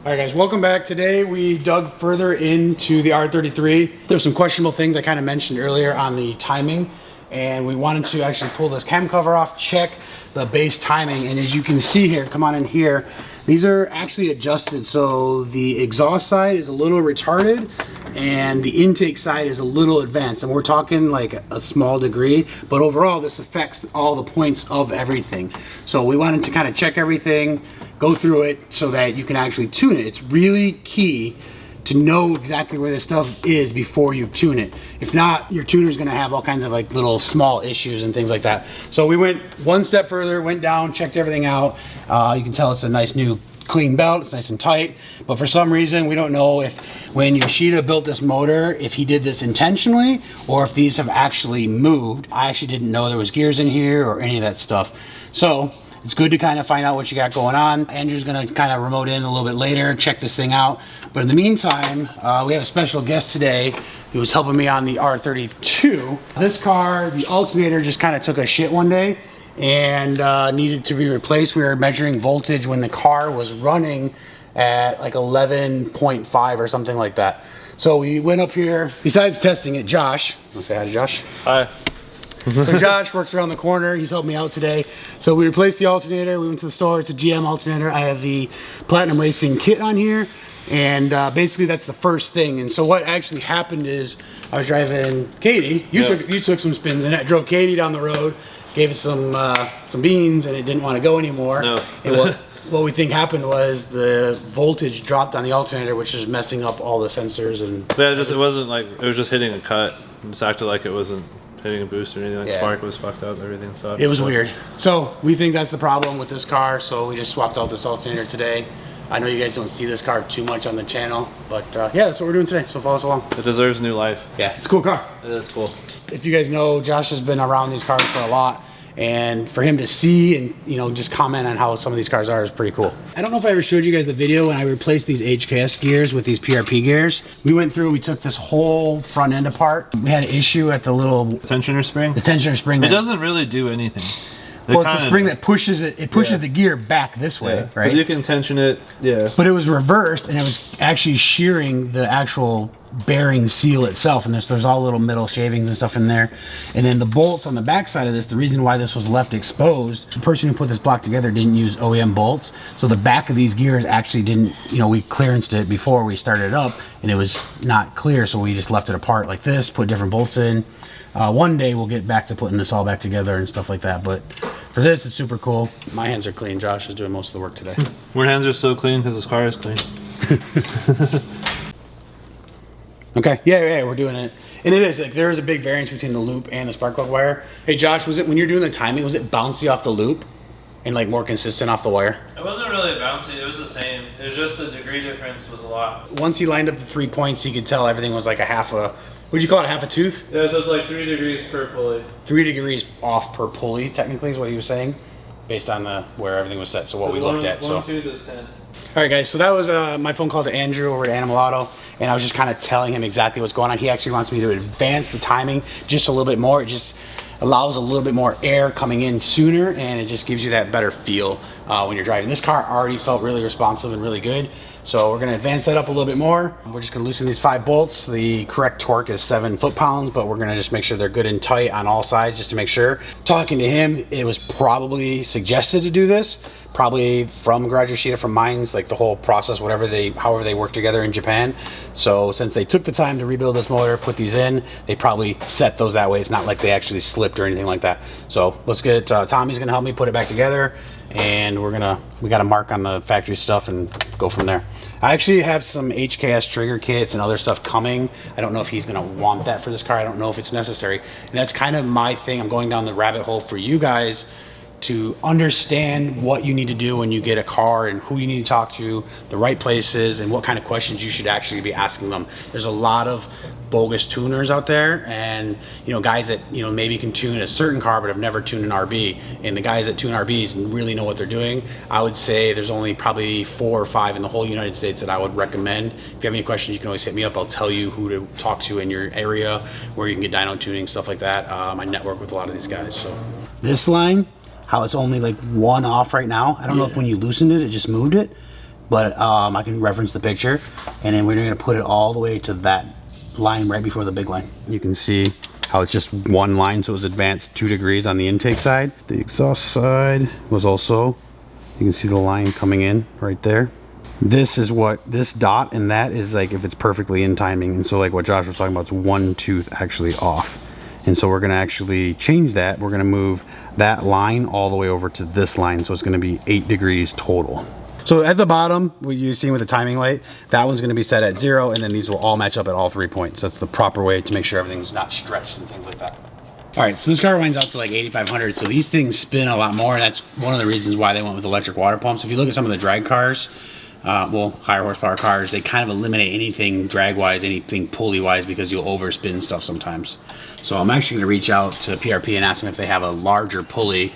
Alright guys, welcome back. Today we dug further into the R33. There's some questionable things I kind of mentioned earlier on the timing, and we wanted to actually pull this cam cover off, check the base timing, and as you can see here, come on in here, these are actually adjusted. So the exhaust side is a little retarded and the intake side is a little advanced, and we're talking like a small degree, but overall this affects all the points of everything. So we wanted to kind of check everything, go through it so that you can actually tune it. It's really key to know exactly where this stuff is before you tune it. If not, your tuner's gonna have all kinds of like little small issues and things like that. So we went one step further, went down, checked everything out. You can tell it's a nice new clean belt, it's nice and tight, but for some reason we don't know if when Yoshida built this motor, if he did this intentionally or if these have actually moved. I actually didn't know there was gears in here or any of that stuff. So it's good to kind of find out what you got going on. Andrew's gonna kind of remote in a little bit later, check this thing out. But in the meantime, we have a special guest today who was helping me on the R32. This car, the alternator just kind of took a shit one day and needed to be replaced. We were measuring voltage when the car was running at like 11.5 or something like that. So we went up here, besides testing it, Josh, wanna say hi to Josh? Hi. So Josh works around the corner, he's helped me out today. So we replaced the alternator, we went to the store, it's a GM Alternator. I have the Platinum Racing kit on here, and basically that's the first thing. And so what actually happened is, I was driving Katie, you took some spins in it, drove Katie down the road, gave it some beans, and it didn't want to go anymore. No. And what we think happened was the voltage dropped on the alternator, which is messing up all the sensors. And yeah, it wasn't like, it was just hitting a cut. It just acted like it wasn't hitting a boost or anything. Like spark was fucked up, everything sucked. It was weird. So we think that's the problem with this car, so we just swapped out this alternator today. I know you guys don't see this car too much on the channel, but yeah, that's what we're doing today, so follow us along. It deserves new life. Yeah, it's a cool car. It is cool. If you guys know, Josh has been around these cars for a lot, and for him to see and, you know, just comment on how some of these cars are is pretty cool. I don't know if I ever showed you guys the video when I replaced these HKS gears with these PRP gears. We went through, we took this whole front end apart. We had an issue at the little tensioner spring. The tensioner spring. It doesn't really do anything. Well, it's a spring that pushes it. It pushes the gear back this way, right? But you can tension it, But it was reversed, and it was actually shearing the actual bearing seal itself, and there's all little metal shavings and stuff in there. And then the bolts on the back side of this, the reason why this was left exposed, the person who put this block together didn't use OEM bolts, so the back of these gears actually didn't, you know, we clearanced it before we started it up, and it was not clear, so we just left it apart like this, put different bolts in. One day we'll get back to putting this all back together and stuff like that, but for this it's super cool. My hands are clean. Josh is doing most of the work today. My hands are so clean because this car is clean. Okay, yeah, we're doing it. And it is, like, there is a big variance between the loop and the spark plug wire. Hey Josh, was it, when you're doing the timing, was it bouncy off the loop and like more consistent off the wire? It wasn't really bouncy, it was the same. It was just the degree difference was a lot. Once he lined up the 3 points, he could tell everything was like a half a, what'd you call it, half a tooth? Yeah, so it's like 3 degrees per pulley. 3 degrees off per pulley, technically, is what he was saying, based on where everything was set, so what we looked at. One tooth is 10. All right, guys, so that was my phone call to Andrew over at Animal Auto, and I was just kind of telling him exactly what's going on. He actually wants me to advance the timing just a little bit more. It just allows a little bit more air coming in sooner, and it just gives you that better feel when you're driving. This car already felt really responsive and really good, so we're going to advance that up a little bit more. We're just going to loosen these 5 bolts. The correct torque is 7 foot-pounds, but we're going to just make sure they're good and tight on all sides just to make sure. Talking to him, it was probably suggested to do this, probably from Garage Yoshida, from Mines, like the whole process, however they work together in Japan. So since they took the time to rebuild this motor, put these in, they probably set those that way. It's not like they actually slipped or anything like that. So let's get, Tommy's gonna help me put it back together, and we got a mark on the factory stuff and go from there. I actually have some HKS trigger kits and other stuff coming. I don't know if he's gonna want that for this car. I don't know if it's necessary. And that's kind of my thing. I'm going down the rabbit hole for you guys to understand what you need to do when you get a car and who you need to talk to, the right places, and what kind of questions you should actually be asking them. There's a lot of bogus tuners out there, and guys that maybe can tune a certain car but have never tuned an RB, and the guys that tune RBs really know what they're doing. I would say there's only probably 4 or 5 in the whole United States that I would recommend. If you have any questions, you can always hit me up. I'll tell you who to talk to in your area, where you can get dyno tuning, stuff like that. I network with a lot of these guys. So this line, how it's only like 1 off right now. I don't know if when you loosened it, it just moved it. but I can reference the picture, and then we're gonna put it all the way to that line right before the big line. You can see how it's just one line, so it was advanced 2 degrees on the intake side. The exhaust side was also, you can see the line coming in right there. This is what this dot and that is like if it's perfectly in timing. And so like what Josh was talking about, it's 1 tooth actually off. And so we're gonna actually change that. We're gonna move that line all the way over to this line. So it's gonna be 8 degrees total. So at the bottom, what you've seen with the timing light, that one's gonna be set at 0, and then these will all match up at all 3 points. That's the proper way to make sure everything's not stretched and things like that. All right, so this car winds out to like 8,500, so these things spin a lot more, and that's one of the reasons why they went with electric water pumps. If you look at some of the drag cars, well, higher horsepower cars, they kind of eliminate anything drag-wise, anything pulley-wise, because you'll overspin stuff sometimes. So I'm actually gonna reach out to PRP and ask them if they have a larger pulley,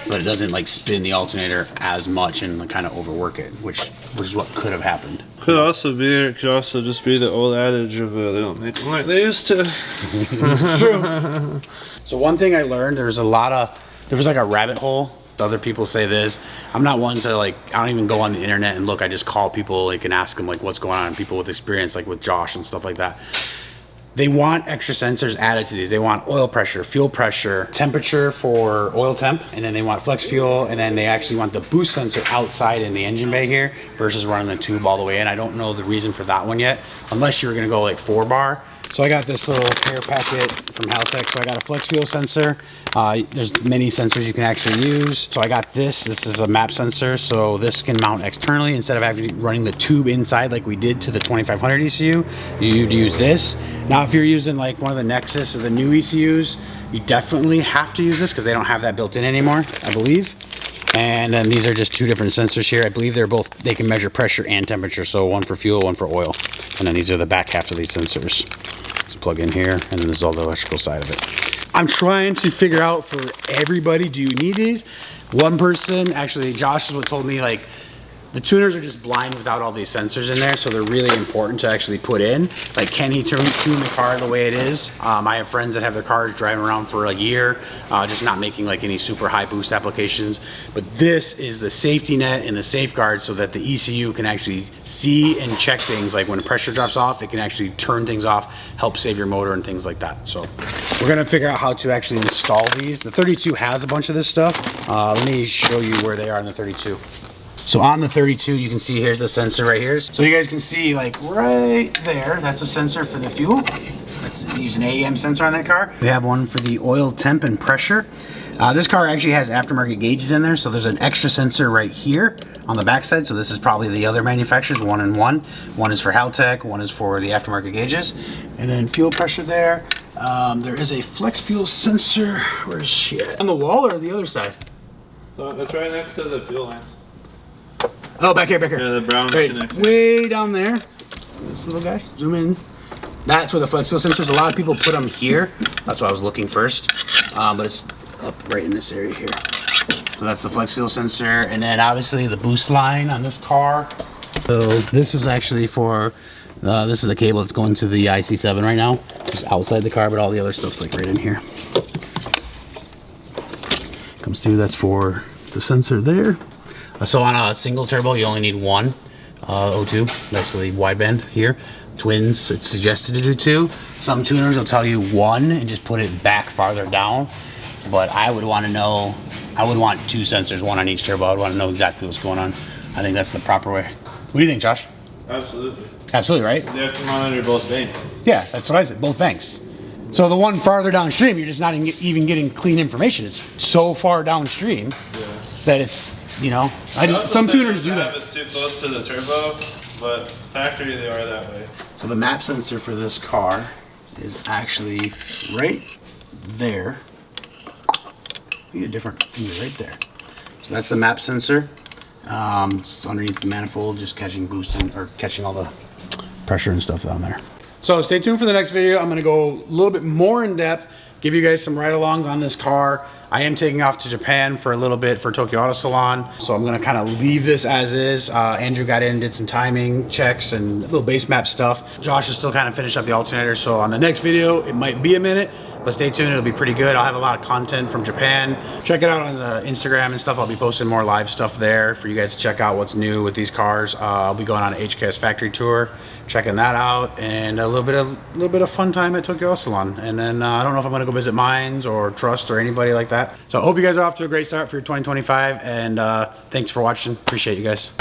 but it doesn't like spin the alternator as much and like, kind of overwork it, which is what could have happened. Could also just be the old adage of they don't make them like they used to. It's true. So one thing I learned, there was like a rabbit hole. Other people say this. I'm not one to like, I don't even go on the internet and look. I just call people like and ask them like what's going on. People with experience, like with Josh and stuff like that. They want extra sensors added to these. They want oil pressure, fuel pressure, temperature for oil temp, and then they want flex fuel, and then they actually want the boost sensor outside in the engine bay here versus running the tube all the way in. I don't know the reason for that one yet, unless you were gonna go like 4-bar. So I got this little care packet from Haltech. So I got a flex fuel sensor. There's many sensors you can actually use. So I got this. This is a map sensor. So this can mount externally instead of actually running the tube inside like we did to the 2500 ECU. You'd use this. Now if you're using like one of the Nexus or the new ECUs, you definitely have to use this because they don't have that built in anymore, I believe. And then these are just 2 different sensors here. I believe they can measure pressure and temperature. So one for fuel, one for oil. And then these are the back half of these sensors. So plug in here, and then this is all the electrical side of it. I'm trying to figure out for everybody, do you need these? One person, actually Josh is what told me, like, the tuners are just blind without all these sensors in there, so they're really important to actually put in. Like, can he tune the car the way it is? I have friends that have their cars driving around for a year, just not making like any super high boost applications. But this is the safety net and the safeguard so that the ECU can actually see and check things. Like when the pressure drops off, it can actually turn things off, help save your motor and things like that. So we're gonna figure out how to actually install these. The 32 has a bunch of this stuff. Let me show you where they are in the 32. So on the 32, you can see here's the sensor right here. So you guys can see like right there, that's a sensor for the fuel. Let's use an AEM sensor on that car. We have one for the oil temp and pressure. This car actually has aftermarket gauges in there, so there's an extra sensor right here on the backside. So this is probably the other manufacturer's 1 and 1. One is for Haltech, one is for the aftermarket gauges. And then fuel pressure there. There is a flex fuel sensor. Where's she at? On the wall or the other side? So it's right next to the fuel lines. Oh, back here, back here. Yeah, the brown connector. Way down there. This little guy. Zoom in. That's where the flex fuel sensors. A lot of people put them here. That's what I was looking first. But it's up right in this area here. So that's the flex fuel sensor. And then obviously the boost line on this car. So this is actually for, this is the cable that's going to the IC7 right now. Just outside the car, but all the other stuff's like right in here. Comes through, that's for the sensor there. So on a single turbo, you only need one O2. That's the wideband here. Twins, it's suggested to do 2. Some tuners will tell you 1 and just put it back farther down. But I would want to know, I would want 2 sensors, 1 on each turbo. I would want to know exactly what's going on. I think that's the proper way. What do you think, Josh? Absolutely. Absolutely, right? They have to monitor both banks. Yeah, that's what I said, both banks. So the one farther downstream, you're just not even getting clean information. It's so far downstream that it's, you know, some tuners do that. It's too close to the turbo, but factory they are that way. So the map sensor for this car is actually right there. You need a different finger right there. So that's the map sensor. It's underneath the manifold, just catching boosting or catching all the pressure and stuff down there. So stay tuned for the next video. I'm gonna go a little bit more in depth, give you guys some ride-alongs on this car. I am taking off to Japan for a little bit for Tokyo Auto Salon. So I'm gonna kind of leave this as is. Andrew got in, did some timing checks and little base map stuff. Josh is still kind of finished up the alternator. So on the next video, it might be a minute, But stay tuned, it'll be pretty good. I'll have a lot of content from Japan. Check it out on the Instagram and stuff. I'll be posting more live stuff there for you guys to check out what's new with these cars. I'll be going on an HKS factory tour, checking that out, and a little bit of fun time at Tokyo Auto Salon. And then I don't know if I'm gonna go visit Mines or Trust or anybody like that. So I hope you guys are off to a great start for your 2025, and thanks for watching. Appreciate you guys.